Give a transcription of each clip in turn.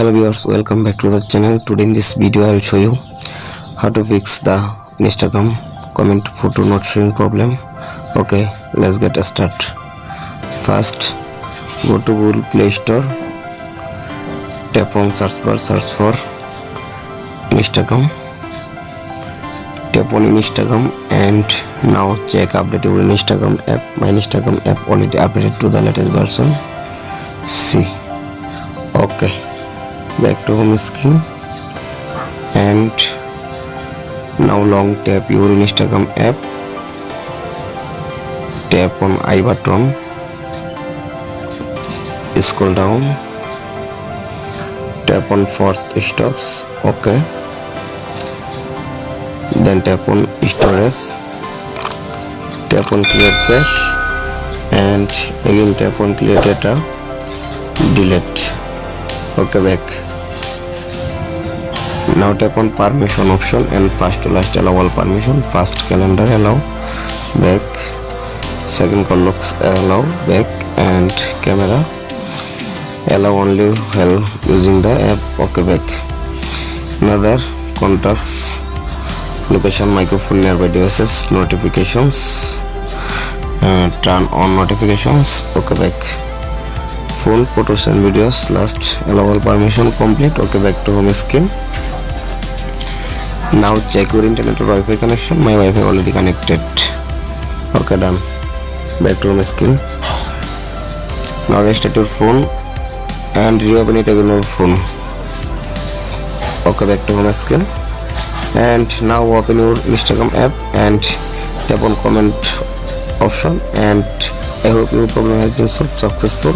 Hello viewers, welcome back to the channel. Today in this video I will show you how to fix the Instagram comment photo not showing problem. Okay, let's get started. First, go to Google Play Store, tap on search bar, search for Instagram, tap on Instagram, and now check update your Instagram app. My Instagram app already updated to the latest version. See. Okay, back to home screen, and now long tap your Instagram app, tap on I button, scroll down, tap on force stops. Okay, then tap on storage, tap on clear cache, and again tap on clear data, delete. Okay, back. Now tap on permission option and first to last allow all permission. First calendar allow, back. Second call looks allow, back. And camera allow only while using the app. Okay, back. Another contacts, location, microphone, nearby devices, notifications, turn on notifications. Okay, back. Phone, photos and videos, last allow all permission, complete. Okay, back to home screen. Now check your internet or Wi-Fi connection. My Wi-Fi already connected. Okay, done. Back to home screen. Now restart your phone and reopen it again your phone. Okay, back to home screen. And now open your Instagram app and tap on comment option. And I hope your problem has been solved successful.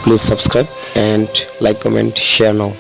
Please subscribe and like, comment, share now.